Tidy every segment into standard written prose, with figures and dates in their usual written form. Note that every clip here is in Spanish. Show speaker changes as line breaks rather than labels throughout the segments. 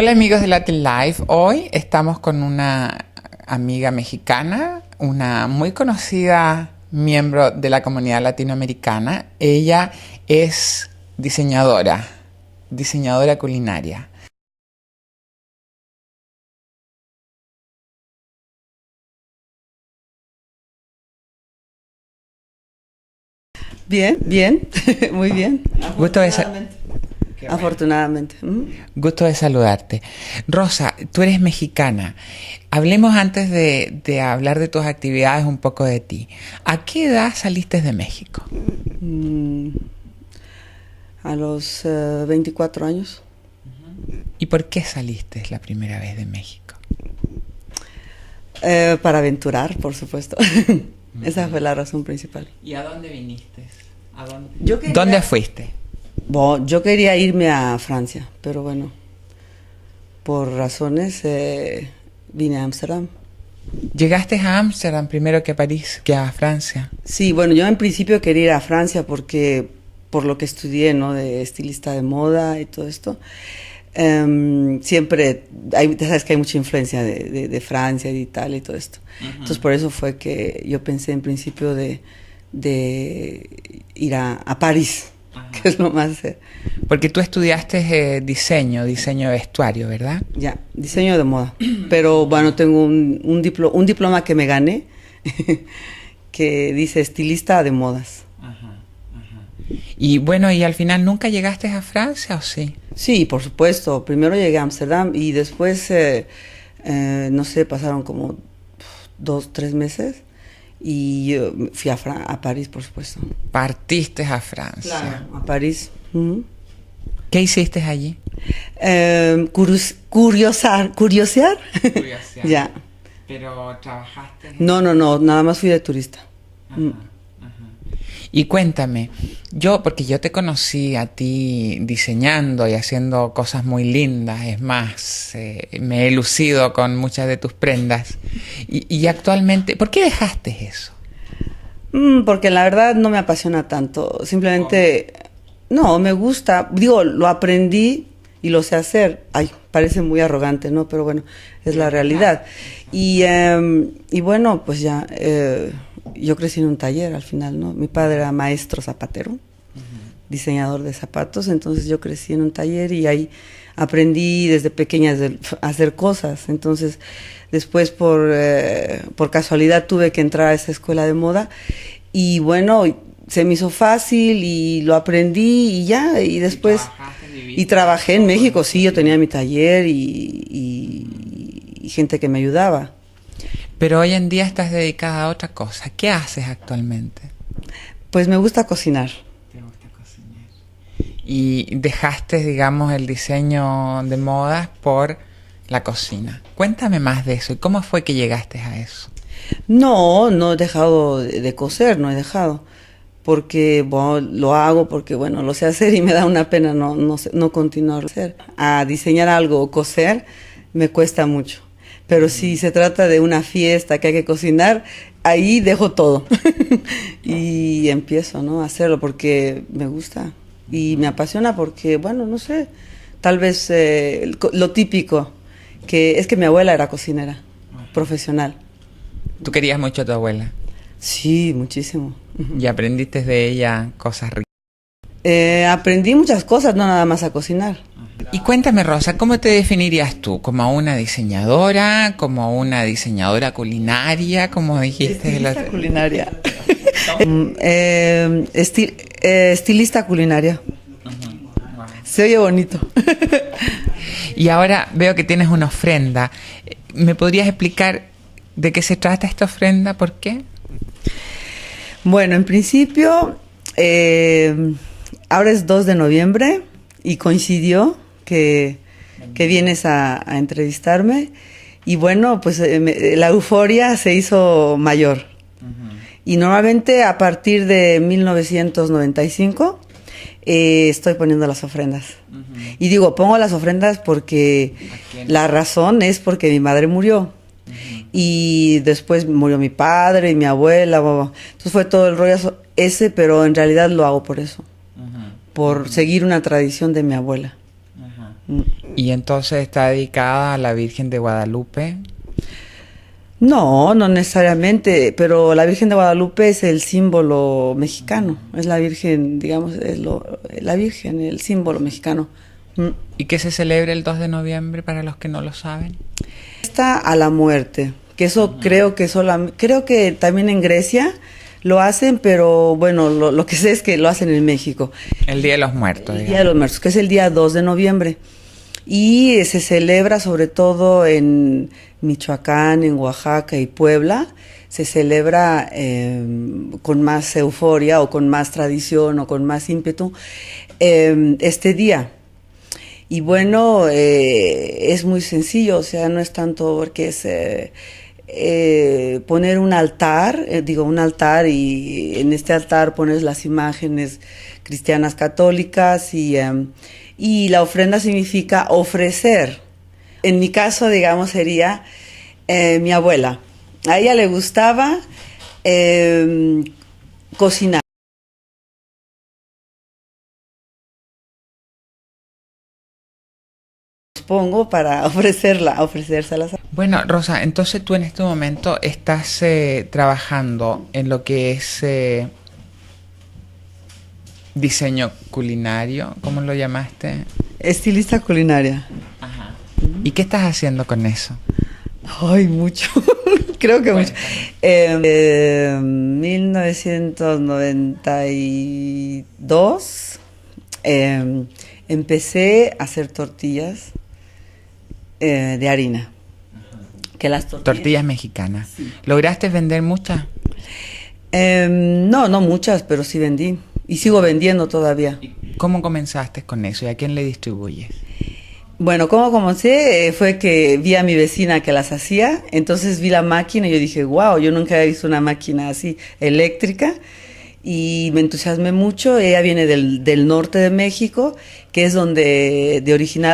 Hola amigos de Latin Life, hoy estamos con una amiga mexicana, una muy conocida miembro de la comunidad latinoamericana. Ella es diseñadora culinaria.
Bien, bien, muy bien.
Gusto de,
Afortunadamente.
gusto de saludarte. Rosa, tú eres mexicana. Hablemos antes de hablar de tus actividades un poco de ti. ¿A qué edad saliste de México?
A los 24 años.
¿Y por qué saliste la primera vez de México?
Para aventurar, por supuesto. Esa fue la razón principal.
¿Y a dónde viniste?
¿Dónde
fuiste?
Bueno, yo quería irme a Francia, pero bueno, por razones vine a Ámsterdam.
¿Llegaste a Ámsterdam primero que a París, que a Francia?
Sí, bueno, yo en principio quería ir a Francia porque por lo que estudié, ¿no? De estilista de moda y todo esto. Siempre, sabes que hay mucha influencia de Francia, de Italia y todo esto. Entonces por eso fue que yo pensé en principio de ir a París, que es lo más...
Porque tú estudiaste diseño de vestuario, ¿verdad?
Ya, diseño de moda. Pero bueno, tengo un diploma que me gané que dice estilista de modas.
Y bueno, ¿y al final nunca llegaste a Francia o sí?
Sí, por supuesto. Primero llegué a Ámsterdam y después, no sé, pasaron como 2, 3 meses y yo fui a París, por supuesto.
Partiste a Francia.
Claro, a París.
¿Qué hiciste allí?
Curiosear. Ya.
¿Pero trabajaste?
No, nada más fui de turista.
Y cuéntame, porque yo te conocí a ti diseñando y haciendo cosas muy lindas, es más, me he lucido con muchas de tus prendas. Y actualmente, ¿por qué dejaste eso?
Porque la verdad no me apasiona tanto, simplemente, no, me gusta, digo, lo aprendí y lo sé hacer. Ay, parece muy arrogante, ¿no? Pero bueno, es la realidad. Y bueno, pues ya... yo crecí en un taller al final, ¿no? Mi padre era maestro zapatero, diseñador de zapatos, entonces yo crecí en un taller y ahí aprendí desde pequeña a hacer cosas. Entonces, después por casualidad tuve que entrar a esa escuela de moda y bueno, se me hizo fácil y lo aprendí y ya, y después... Y trabajé en México, sí, yo tenía mi taller y gente que me ayudaba.
Pero hoy en día estás dedicada a otra cosa. ¿Qué haces actualmente?
Pues me gusta cocinar.
¿Te gusta cocinar? Y dejaste, digamos, el diseño de modas por la cocina. Cuéntame más de eso. ¿Y cómo fue que llegaste a eso?
No he dejado de coser, no he dejado. Porque bueno, lo hago porque bueno, lo sé hacer y me da una pena no continuar a hacer. A diseñar algo o coser me cuesta mucho. Pero si se trata de una fiesta que hay que cocinar, ahí dejo todo y empiezo, ¿no? a hacerlo porque me gusta y me apasiona porque, bueno, no sé, tal vez lo típico, que es que mi abuela era cocinera profesional.
¿Tú querías mucho a tu abuela?
Sí, muchísimo.
¿Y aprendiste de ella cosas ricas?
Aprendí muchas cosas, no nada más a cocinar.
Y cuéntame, Rosa, ¿cómo te definirías tú? ¿Como una diseñadora? ¿Como una diseñadora culinaria? ¿Como dijiste?
Estilista culinaria. Estilista culinaria. Se oye bonito.
Y ahora veo que tienes una ofrenda. ¿Me podrías explicar de qué se trata esta ofrenda? ¿Por qué?
Bueno, en principio, ahora es 2 de noviembre y coincidió que vienes a entrevistarme y bueno, pues la euforia se hizo mayor. Y normalmente a partir de 1995 estoy poniendo las ofrendas. Y digo, pongo las ofrendas porque la razón es porque mi madre murió. Y después murió mi padre y mi abuela. Entonces fue todo el rollo ese, pero en realidad lo hago por eso. Por seguir una tradición de mi abuela.
Y entonces está dedicada a la Virgen de Guadalupe.
No, no necesariamente, pero la Virgen de Guadalupe es el símbolo mexicano, es la Virgen, digamos, la Virgen, el símbolo mexicano.
¿Y qué se celebra el 2 de noviembre para los que no lo saben?
Está a la muerte, que eso creo que también en Grecia lo hacen, pero bueno, lo que sé es que lo hacen en México.
El Día de los Muertos.
El Día de los Muertos, que es el día 2 de noviembre. Y se celebra sobre todo en Michoacán, en Oaxaca y Puebla. Se celebra con más euforia o con más tradición o con más ímpetu este día. Y bueno, es muy sencillo, o sea, no es tanto porque es poner un altar, un altar, y en este altar pones las imágenes cristianas católicas y la ofrenda significa ofrecer. En mi caso, digamos, sería mi abuela. A ella le gustaba cocinar. Pongo para ofrecérselas.
Bueno, Rosa, entonces tú en este momento estás trabajando en lo que es diseño culinario, ¿cómo lo llamaste?
Estilista culinaria.
Ajá. ¿Y qué estás haciendo con eso?
Ay, mucho. Creo que mucho. 1992 empecé a hacer tortillas de harina. Que las
tortillas mexicanas.
Sí.
¿Lograste vender muchas?
No muchas, pero sí vendí. Y sigo vendiendo todavía.
¿Cómo comenzaste con eso y a quién le distribuyes?
Bueno, ¿cómo comencé? Fue que vi a mi vecina que las hacía, entonces vi la máquina y yo dije, wow, yo nunca había visto una máquina así eléctrica y me entusiasmé mucho. Ella viene del norte de México, que es donde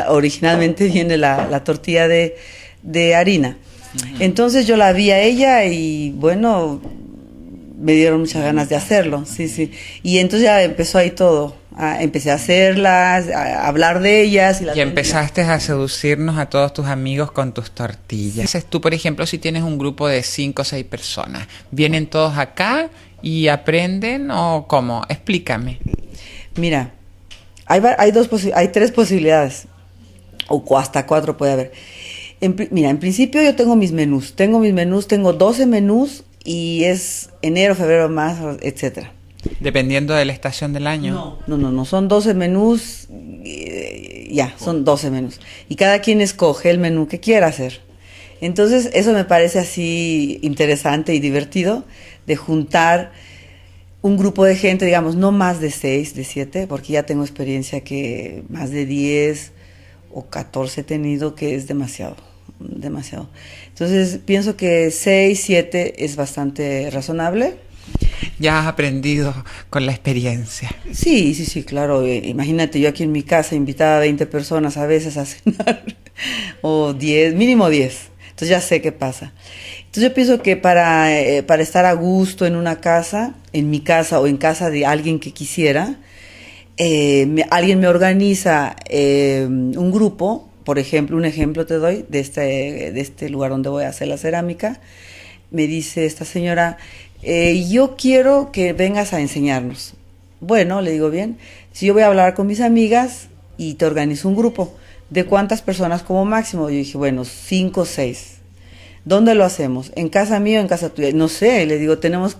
originalmente viene la tortilla de harina. Uh-huh. Entonces yo la vi a ella y bueno, me dieron muchas ganas de hacerlo, sí. Y entonces ya empezó ahí todo. Empecé a hacerlas, a hablar de ellas. Y
empezaste a seducirnos a todos tus amigos con tus tortillas. Entonces tú, por ejemplo, si tienes un grupo de 5 o 6 personas, ¿vienen todos acá y aprenden o cómo? Explícame.
Mira, hay 3 posibilidades, o hasta 4 puede haber. Mira, en principio yo tengo mis menús. Tengo 12 menús y es enero, febrero, marzo, etcétera.
¿Dependiendo de la estación del año?
No, son 12 menús, son 12 menús. Y cada quien escoge el menú que quiera hacer. Entonces, eso me parece así interesante y divertido, de juntar un grupo de gente, digamos, no más de 6, de 7, porque ya tengo experiencia que más de 10 o 14 he tenido, que es demasiado. Entonces, pienso que 6, 7 es bastante razonable.
Ya has aprendido con la experiencia.
Sí, claro. Imagínate, yo aquí en mi casa invitaba a 20 personas a veces a cenar, o 10, mínimo 10. Entonces ya sé qué pasa. Entonces yo pienso que para estar a gusto en una casa, en mi casa o en casa de alguien que quisiera, alguien me organiza un grupo. Por ejemplo, un ejemplo te doy de este lugar donde voy a hacer la cerámica. Me dice esta señora, yo quiero que vengas a enseñarnos. Bueno, le digo, bien, si yo voy a hablar con mis amigas y te organizo un grupo, ¿de cuántas personas como máximo? Yo dije, bueno, 5 o 6. ¿Dónde lo hacemos? ¿En casa mía o en casa tuya? No sé, le digo,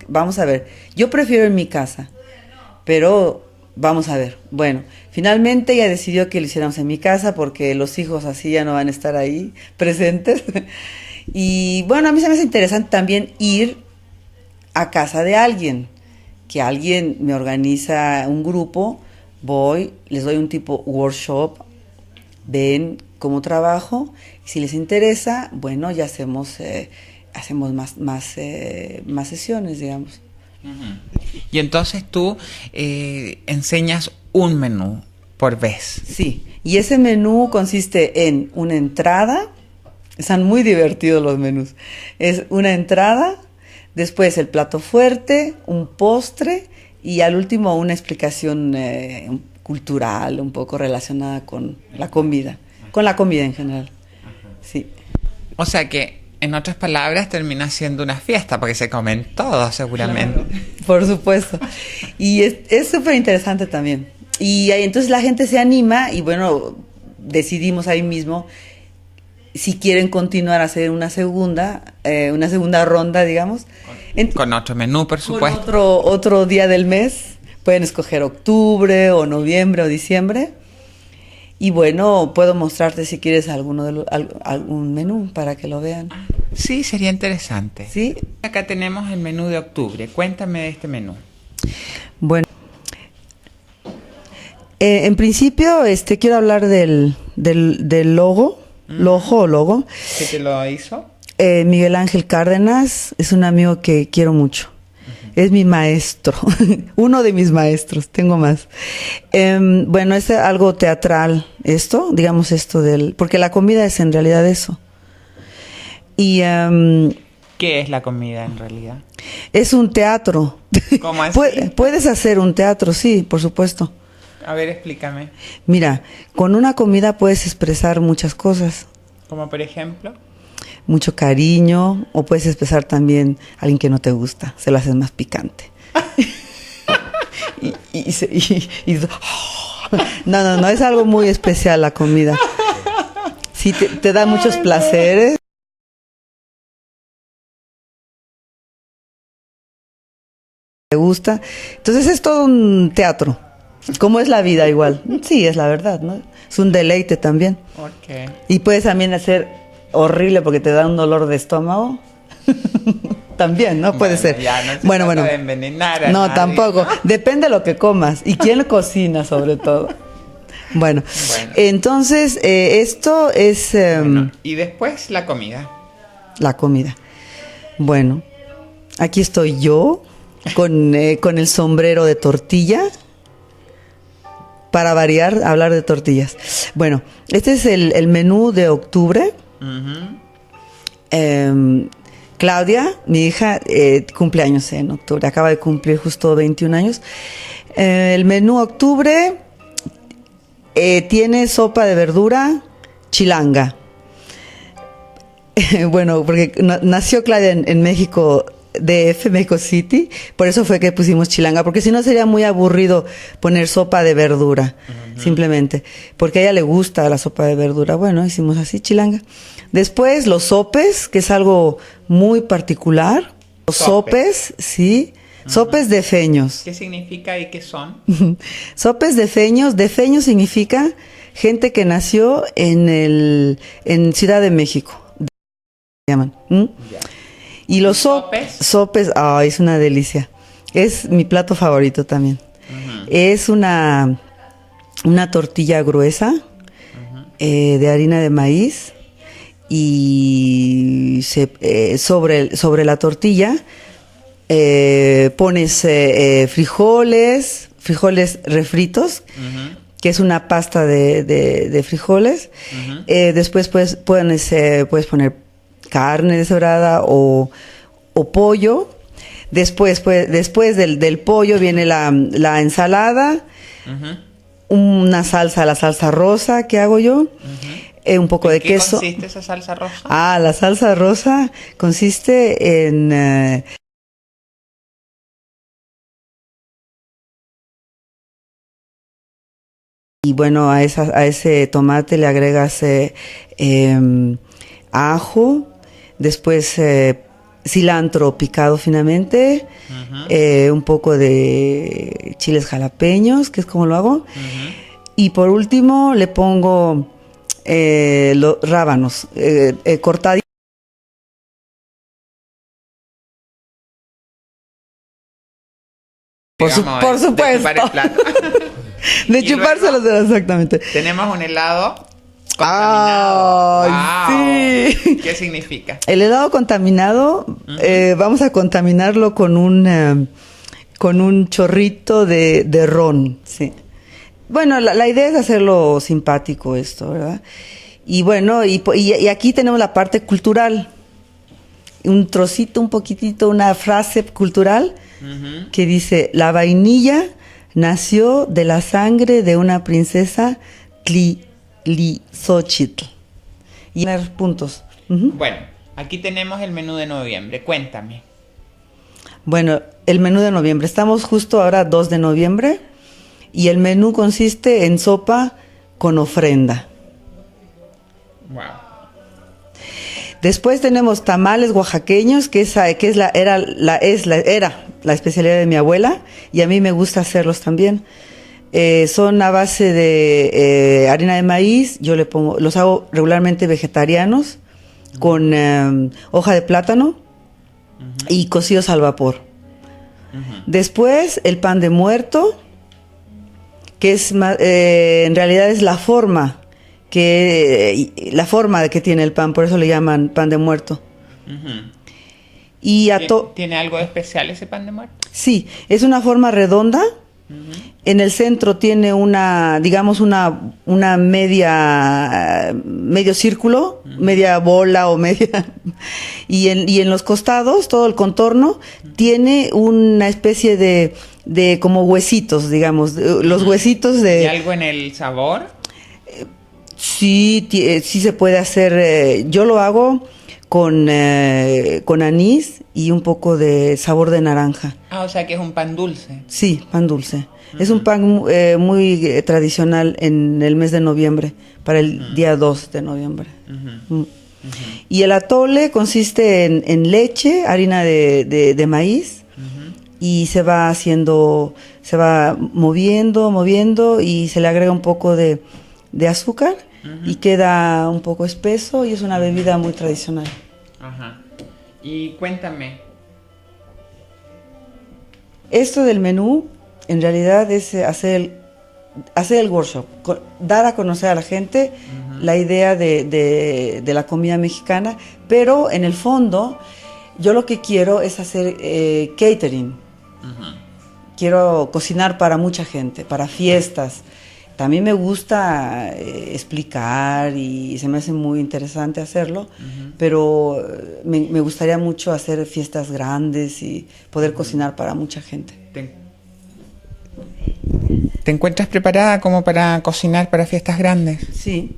vamos a ver. Yo prefiero en mi casa, pero vamos a ver. Bueno, finalmente ella decidió que lo hiciéramos en mi casa porque los hijos así ya no van a estar ahí presentes. Y bueno, a mí se me hace interesante también ir a casa de alguien, que alguien me organiza un grupo, voy, les doy un tipo workshop, ven cómo trabajo, y si les interesa, bueno, ya hacemos más sesiones, digamos.
Uh-huh. Y entonces tú enseñas un menú por vez.
Sí, y ese menú consiste en una entrada, están muy divertidos los menús, es una entrada, después el plato fuerte, un postre y al último una explicación cultural un poco relacionada con la comida. con la comida en general. Sí.
O sea que, en otras palabras, termina siendo una fiesta, porque se comen todo, seguramente.
Claro, por supuesto. Y es súper interesante también. Y ahí, entonces la gente se anima y bueno, decidimos ahí mismo si quieren continuar a hacer una segunda ronda, digamos.
Con otro menú, por supuesto.
Con otro día del mes. Pueden escoger octubre o noviembre o diciembre. Y bueno, puedo mostrarte si quieres algún menú para que lo vean.
Sí, sería interesante.
¿Sí?
Acá tenemos el menú de octubre. Cuéntame de este menú.
Bueno, en principio quiero hablar del logo. Logo.
¿Qué te lo hizo?
Miguel Ángel Cárdenas es un amigo que quiero mucho. Es mi maestro, uno de mis maestros, tengo más. Bueno, es algo teatral digamos porque la comida es en realidad eso. Y
¿qué es la comida en realidad?
Es un teatro.
¿Cómo así?
Puedes hacer un teatro, sí, por supuesto.
A ver, explícame.
Mira, con una comida puedes expresar muchas cosas.
¿Como por ejemplo?
Mucho cariño, o puedes expresar también a alguien que no te gusta, se lo haces más picante. No, es algo muy especial la comida. Sí, te da muchos placeres. Te gusta. Entonces es todo un teatro. ¿Cómo es la vida igual? Sí, es la verdad, ¿no? Es un deleite también.
Okay.
Y puedes también hacer horrible porque te da un dolor de estómago. También, ¿no? Puede ser.
Ya, no se
bueno.
De envenenar a
no,
nadie,
tampoco.
¿no?
Depende de lo que comas y quién lo cocina, sobre todo. Bueno. Entonces, esto es...
y después la comida.
La comida. Bueno, aquí estoy yo con el sombrero de tortilla. Para variar, hablar de tortillas. Bueno, este es el menú de octubre.
Uh-huh.
Claudia, mi hija, cumpleaños en octubre. Acaba de cumplir justo 21 años. El menú octubre tiene sopa de verdura chilanga. Bueno, porque nació Claudia en México, DF, México City, por eso fue que pusimos chilanga, porque si no sería muy aburrido poner sopa de verdura, simplemente, porque a ella le gusta la sopa de verdura. Bueno, hicimos así, chilanga. Después los sopes, que es algo muy particular. Los sopes, sí, sopes de feños.
¿Qué significa y qué son?
Sopes de feños. De feños significa gente que nació en Ciudad de México, llaman.
Ya.
Y los sopes, es una delicia. Es mi plato favorito también. Uh-huh. Es una tortilla gruesa, uh-huh, de harina de maíz, y sobre la tortilla pones frijoles refritos, uh-huh, que es una pasta de frijoles. Uh-huh. Después puedes poner carne deshebrada o pollo. Después del pollo viene la ensalada, uh-huh, la salsa rosa que hago yo, uh-huh, un poco de queso.
¿En qué consiste esa salsa rosa?
La salsa rosa consiste en... y bueno, a ese tomate le agregas ajo, después cilantro picado finamente, uh-huh, un poco de chiles jalapeños, que es como lo hago, uh-huh, y por último le pongo los rábanos cortados. Por supuesto.
De chupar el plato.
De chupárselos, exactamente.
Tenemos un helado contaminado.
Sí.
¿Qué significa?
El helado contaminado, uh-huh, vamos a contaminarlo con un chorrito de ron, sí. Bueno, la idea es hacerlo simpático esto, ¿verdad? Y bueno, y aquí tenemos la parte cultural. Un trocito, un poquitito, una frase cultural, uh-huh, que dice: la vainilla nació de la sangre de una princesa Xochitl. Y poner puntos.
Bueno, aquí tenemos el menú de noviembre. Cuéntame.
Bueno, el menú de noviembre. Estamos justo ahora 2 de noviembre y el menú consiste en sopa con ofrenda.
Wow.
Después tenemos tamales oaxaqueños, que era la especialidad de mi abuela y a mí me gusta hacerlos también. Son a base de harina de maíz, los hago regularmente vegetarianos, con hoja de plátano y cocidos al vapor. Después el pan de muerto, que es en realidad es la forma que tiene el pan, por eso le llaman pan de muerto. Y
¿Tiene algo especial ese pan de muerto?
Sí, es una forma redonda. En el centro tiene una medio círculo, media bola o media, y en los costados, todo el contorno, tiene una especie de como huesitos, digamos, los huesitos de...
¿Y algo en el sabor?
Sí, sí se puede hacer, yo lo hago con anís y un poco de sabor de naranja.
Ah, o sea que es un pan dulce.
Sí, pan dulce. Es un pan muy tradicional en el mes de noviembre, para el día 2 de noviembre. Y el atole consiste en leche, harina de maíz, y se va moviendo y se le agrega un poco de azúcar y queda un poco espeso y es una bebida muy tradicional.
Ajá. Y cuéntame.
Esto del menú en realidad es hacer el workshop, dar a conocer a la gente la idea de la comida mexicana, pero en el fondo yo lo que quiero es hacer catering. Quiero cocinar para mucha gente, para fiestas. También me gusta explicar y se me hace muy interesante hacerlo, pero me gustaría mucho hacer fiestas grandes y poder cocinar para mucha gente.
¿Te encuentras preparada como para cocinar para fiestas grandes?
Sí.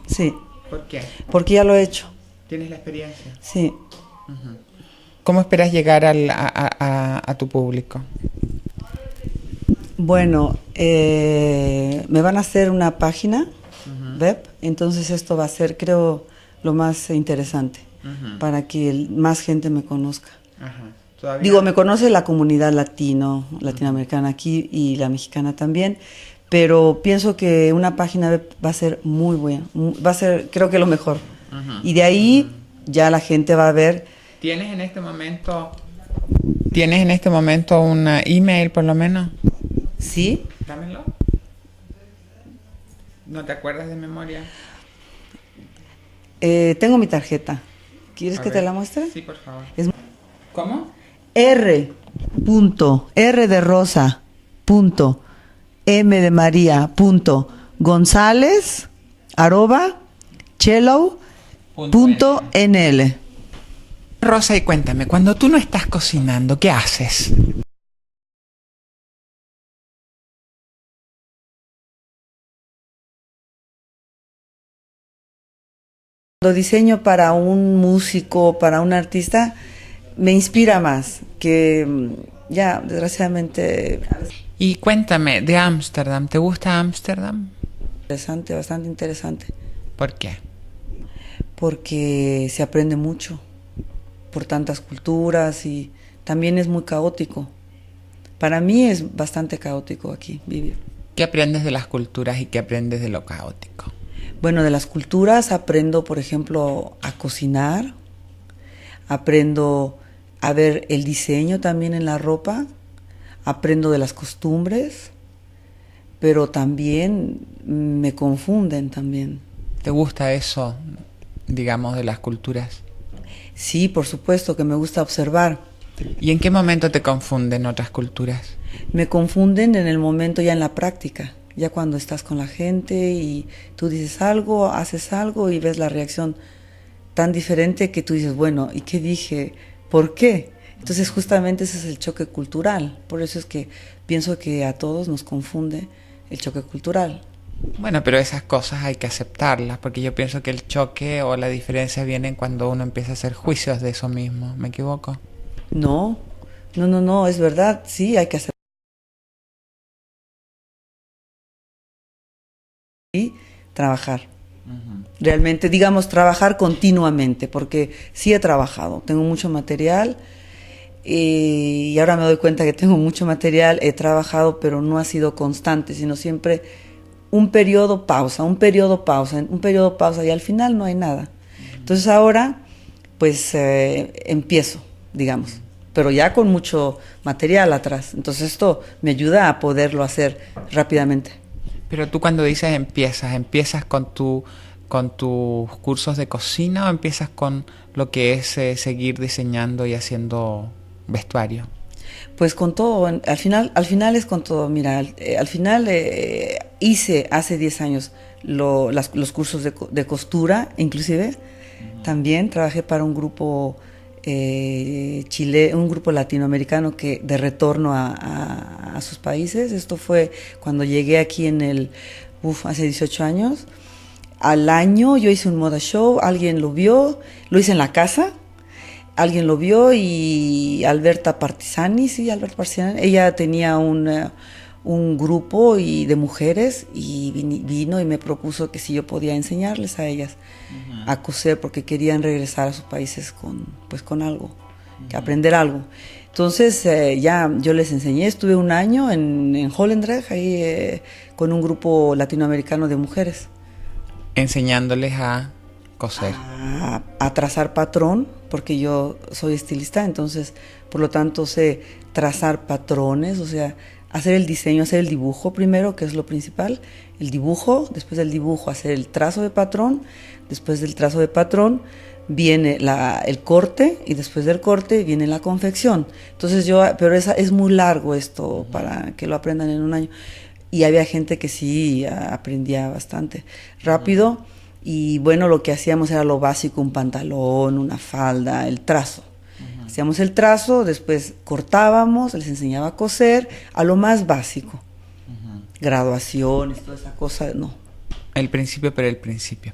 Sí.
¿Por qué?
Porque ya lo he hecho.
¿Tienes la experiencia?
Sí.
¿Cómo esperas llegar a tu público?
Bueno, me van a hacer una página web, entonces esto va a ser, creo, lo más interesante para que más gente me conozca. Digo, me conoce la comunidad latinoamericana aquí y la mexicana también, pero pienso que una página web va a ser muy buena, va a ser, creo que lo mejor. Y de ahí ya la gente va a ver.
¿Tienes en este momento un email por lo menos?
Sí.
Dámelo. ¿No te acuerdas de memoria?
Tengo mi tarjeta. ¿Quieres que te la muestre?
Sí, por favor.
¿Cómo? R de rosa, M de María, González, cello.nl.
Rosa, y cuéntame, cuando tú no estás cocinando, ¿qué haces?
Cuando diseño para un músico, para un artista, me inspira más que ya, desgraciadamente.
Y cuéntame, de Ámsterdam, ¿te gusta Ámsterdam?
Interesante, bastante interesante.
¿Por qué?
Porque se aprende mucho por tantas culturas y también es muy caótico. Para mí es bastante caótico aquí vivir.
¿Qué aprendes de las culturas y qué aprendes de lo caótico?
Bueno, de las culturas aprendo, por ejemplo, a cocinar, aprendo a ver el diseño también en la ropa, aprendo de las costumbres, pero también me confunden también.
¿Te gusta eso, digamos, de las culturas?
Sí, por supuesto que me gusta observar.
¿Y en qué momento te confunden otras culturas?
Me confunden en el momento ya en la práctica, ya cuando estás con la gente y tú dices algo, haces algo y ves la reacción tan diferente que tú dices, bueno, ¿y qué dije? ¿Por qué? Entonces justamente ese es el choque cultural. Por eso es que pienso que a todos nos confunde el choque cultural.
Bueno, pero esas cosas hay que aceptarlas, porque yo pienso que el choque o la diferencia vienen cuando uno empieza a hacer juicios de eso mismo. ¿Me equivoco?
No, no, es verdad, sí, hay que hacer y trabajar. Realmente, digamos, trabajar continuamente, porque sí he trabajado, tengo mucho material y ahora me doy cuenta que tengo mucho material, he trabajado, pero no ha sido constante, sino siempre un periodo pausa, un periodo pausa, un periodo pausa y al final no hay nada. Entonces ahora, pues empiezo, digamos, pero ya con mucho material atrás. Entonces esto me ayuda a poderlo hacer rápidamente.
Pero tú cuando dices ¿empiezas con tus cursos de cocina o empiezas con lo que es seguir diseñando y haciendo vestuario?
Pues con todo, al final es con todo. Mira, al final hice hace 10 años los cursos de costura, inclusive. También trabajé para un grupo un grupo latinoamericano que de retorno a sus países. Esto fue cuando llegué aquí hace 18 años. Al año yo hice un moda show, alguien lo vio, lo hice en la casa. Alguien lo vio y Alberta Partisani, ella tenía un grupo de mujeres y vino y me propuso que si yo podía enseñarles a ellas a coser porque querían regresar a sus países con algo, que aprender algo. Entonces ya yo les enseñé, estuve un año en Holendrecht, ahí con un grupo latinoamericano de mujeres.
Enseñándoles a coser.
A trazar patrón, porque yo soy estilista, entonces por lo tanto sé trazar patrones, o sea, hacer el diseño, hacer el dibujo primero, que es lo principal, el dibujo, después del dibujo hacer el trazo de patrón, después del trazo de patrón viene el corte y después del corte viene la confección. Entonces pero es muy largo esto para que lo aprendan en un año. Y había gente que sí aprendía bastante rápido. Y bueno, lo que hacíamos era lo básico, un pantalón, una falda, el trazo. Hacíamos el trazo, después cortábamos, les enseñaba a coser, a lo más básico. Graduaciones, toda esa cosa, no.
El principio, pero el principio.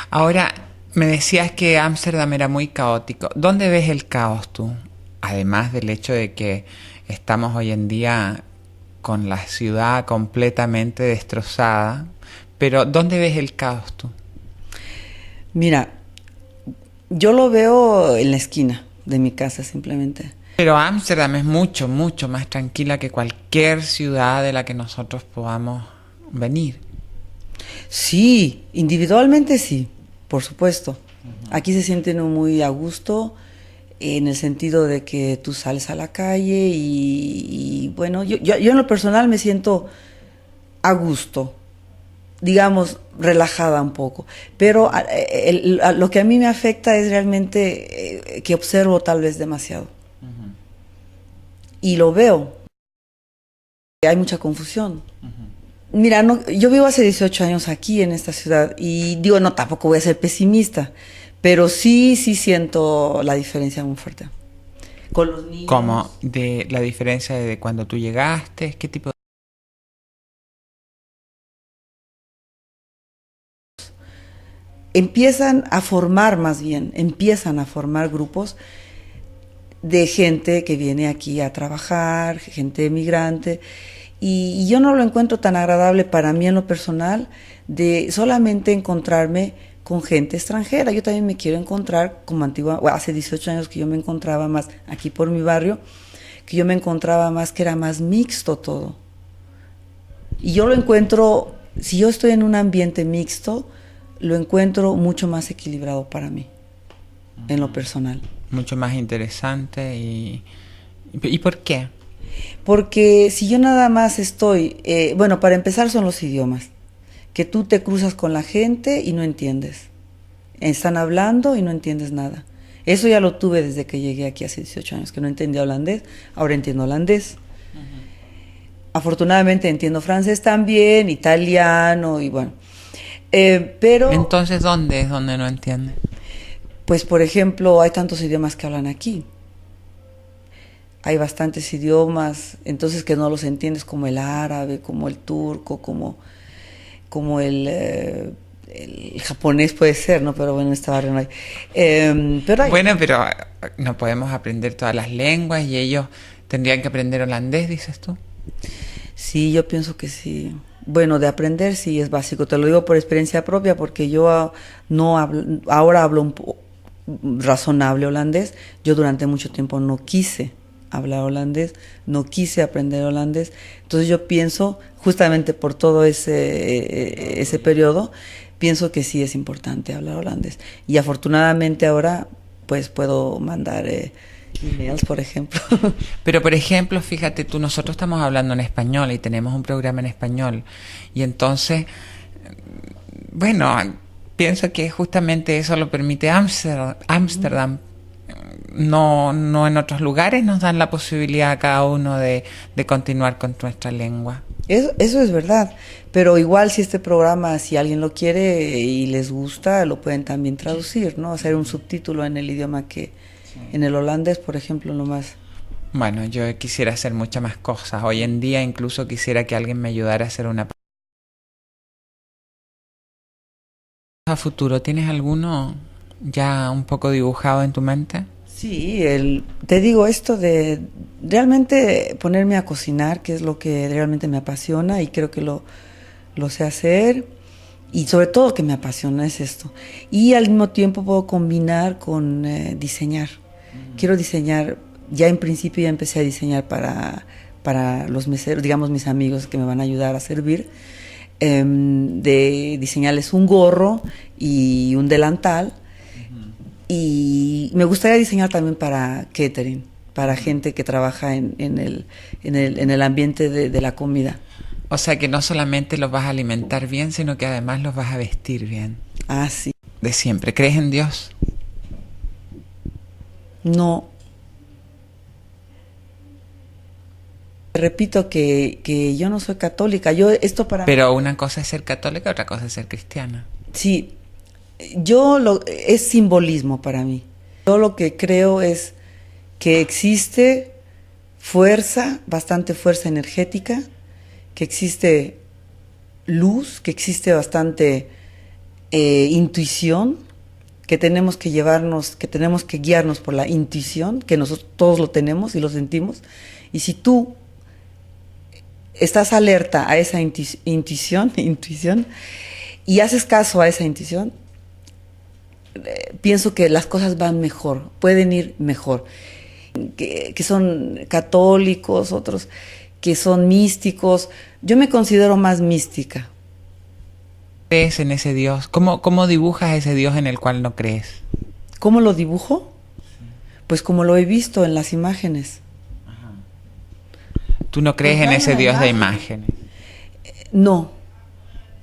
Ahora, me decías que Ámsterdam era muy caótico. ¿Dónde ves el caos tú? Además del hecho de que estamos hoy en día con la ciudad completamente destrozada, pero ¿dónde ves el caos tú?
Mira, yo lo veo en la esquina de mi casa simplemente.
Pero Ámsterdam es mucho, mucho más tranquila que cualquier ciudad de la que nosotros podamos venir.
Sí, individualmente sí, por supuesto. Aquí se sienten muy a gusto en el sentido de que tú sales a la calle y bueno, yo en lo personal me siento a gusto, digamos, relajada un poco. Pero lo que a mí me afecta es realmente que observo tal vez demasiado. Y lo veo. Hay mucha confusión. Mira, yo vivo hace 18 años aquí en esta ciudad y digo, no, tampoco voy a ser pesimista, pero sí siento la diferencia muy fuerte. Con los niños.
¿Cómo? ¿De la diferencia de cuando tú llegaste? ¿Qué tipo de...?
Empiezan a formar grupos de gente que viene aquí a trabajar, gente migrante, y yo no lo encuentro tan agradable para mí en lo personal de solamente encontrarme con gente extranjera. Yo también me quiero encontrar como hace 18 años que yo me encontraba más aquí por mi barrio, que yo me encontraba más que era más mixto todo. Y yo lo encuentro, si yo estoy en un ambiente mixto, lo encuentro mucho más equilibrado para mí, en lo personal.
Mucho más interesante ¿Y por qué?
Porque si yo nada más estoy, bueno, para empezar son los idiomas, que tú te cruzas con la gente y no entiendes. Están hablando y no entiendes nada. Eso ya lo tuve desde que llegué aquí hace 18 años, que no entendía holandés, ahora entiendo holandés. Afortunadamente entiendo francés también, italiano y bueno. Pero
entonces, ¿dónde es donde no entiende?
Pues, por ejemplo, hay tantos idiomas que hablan aquí. Hay bastantes idiomas, entonces que no los entiendes, como el árabe, como el turco, como como el japonés puede ser, ¿no? Pero bueno, en esta barrio no hay.
Bueno, pero no podemos aprender todas las lenguas y ellos tendrían que aprender holandés, dices tú.
Sí, yo pienso que sí. Bueno, de aprender sí es básico. Te lo digo por experiencia propia, porque yo no hablo, ahora hablo razonable holandés. Yo durante mucho tiempo no quise hablar holandés, no quise aprender holandés. Entonces yo pienso, justamente por todo ese periodo, pienso que sí es importante hablar holandés. Y afortunadamente ahora pues puedo mandar emails, por ejemplo.
Pero, por ejemplo, fíjate tú, nosotros estamos hablando en español y tenemos un programa en español. Y entonces, bueno, pienso que justamente eso lo permite Ámsterdam. No, no en otros lugares nos dan la posibilidad a cada uno de continuar con nuestra lengua.
Eso es verdad, pero igual si este programa, si alguien lo quiere y les gusta, lo pueden también traducir, ¿no? Hacer un subtítulo en el idioma en el holandés, por ejemplo, nomás.
Bueno, yo quisiera hacer muchas más cosas. Hoy en día incluso quisiera que alguien me ayudara a hacer una... ¿A futuro tienes alguno ya un poco dibujado en tu mente?
Sí, te digo esto de realmente ponerme a cocinar, que es lo que realmente me apasiona y creo que lo sé hacer, y sobre todo que me apasiona es esto. Y al mismo tiempo puedo combinar con diseñar. Quiero diseñar, ya en principio ya empecé a diseñar para los meseros, digamos mis amigos que me van a ayudar a servir, de diseñarles un gorro y un delantal. Y me gustaría diseñar también para catering, para gente que trabaja en el ambiente de la comida.
O sea que no solamente los vas a alimentar bien, sino que además los vas a vestir bien.
Ah, sí.
De siempre. ¿Crees en Dios?
No. Repito que yo no soy católica.
Pero una cosa es ser católica, otra cosa es ser cristiana.
Sí. Es simbolismo para mí. Yo lo que creo es que existe fuerza, bastante fuerza energética, que existe luz, que existe bastante intuición, que tenemos que guiarnos por la intuición, que nosotros todos lo tenemos y lo sentimos. Y si tú estás alerta a esa intuición y haces caso a esa intuición, pienso que las cosas van mejor, pueden ir mejor. Que son católicos, otros que son místicos. Yo me considero más mística.
¿Crees en ese Dios? ¿Cómo dibujas ese Dios en el cual no crees?
¿Cómo lo dibujo? Pues como lo he visto en las imágenes.
Ajá. ¿Tú no crees en ese Dios de imágenes?
No.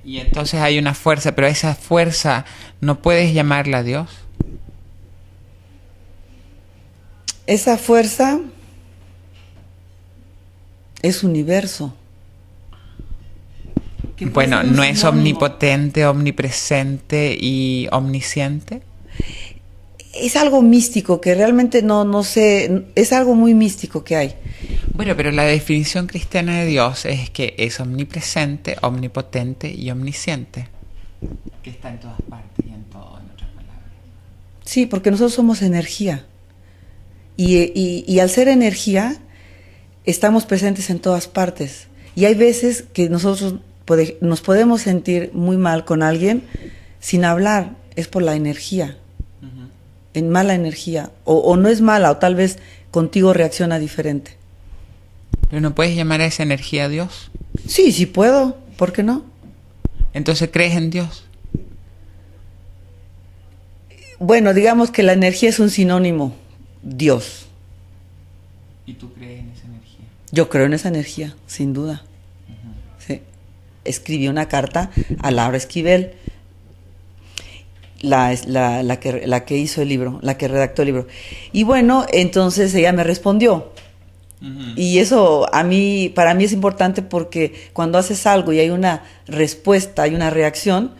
Y entonces hay una fuerza, pero esa fuerza, ¿no puedes llamarla Dios?
Esa fuerza es universo.
Bueno, ¿no es omnipotente, omnipresente y omnisciente?
Es algo místico que realmente no sé, es algo muy místico que hay.
Bueno, pero la definición cristiana de Dios es que es omnipresente, omnipotente y omnisciente. Que está en todas partes y en todo, en otras palabras.
Sí, porque nosotros somos energía. Y al ser energía, estamos presentes en todas partes. Y hay veces que nosotros nos podemos sentir muy mal con alguien sin hablar, es por la energía. En mala energía, o no es mala, o tal vez contigo reacciona diferente.
¿Pero no puedes llamar a esa energía a Dios?
Sí, sí puedo, ¿por qué no?
Entonces, ¿crees en Dios?
Bueno, digamos que la energía es un sinónimo, Dios.
¿Y tú crees en esa energía?
Yo creo en esa energía, sin duda. Sí. Escribí una carta a Laura Esquivel, la que hizo el libro, la que redactó el libro. Y bueno, entonces ella me respondió. Y eso para mí es importante porque cuando haces algo y hay una respuesta, hay una reacción,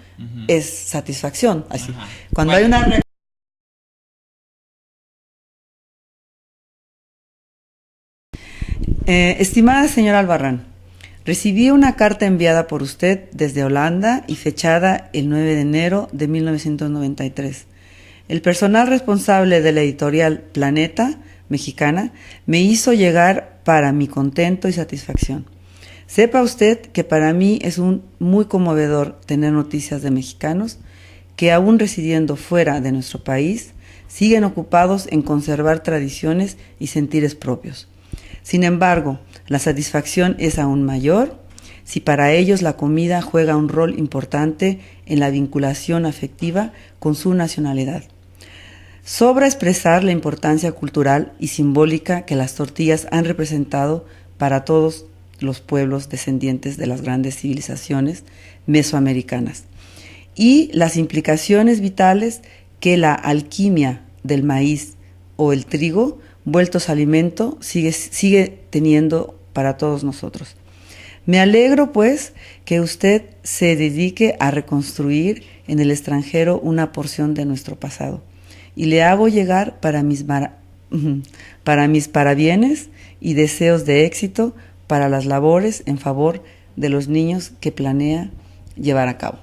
es satisfacción. Así. Cuando hay una reacción... Estimada señora Albarrán, Recibí una carta enviada por usted desde Holanda y fechada el 9 de enero de 1993. El personal responsable de la editorial Planeta mexicana me hizo llegar para mi contento y satisfacción. Sepa usted que para mí es muy conmovedor tener noticias de mexicanos que, aún residiendo fuera de nuestro país, siguen ocupados en conservar tradiciones y sentires propios. Sin embargo, la satisfacción es aún mayor si para ellos la comida juega un rol importante en la vinculación afectiva con su nacionalidad. Sobra expresar la importancia cultural y simbólica que las tortillas han representado para todos los pueblos descendientes de las grandes civilizaciones mesoamericanas y las implicaciones vitales que la alquimia del maíz o el trigo vueltos alimento sigue teniendo para todos nosotros. Me alegro, pues, que usted se dedique a reconstruir en el extranjero una porción de nuestro pasado, y le hago llegar para mis parabienes y deseos de éxito para las labores en favor de los niños que planea llevar a cabo.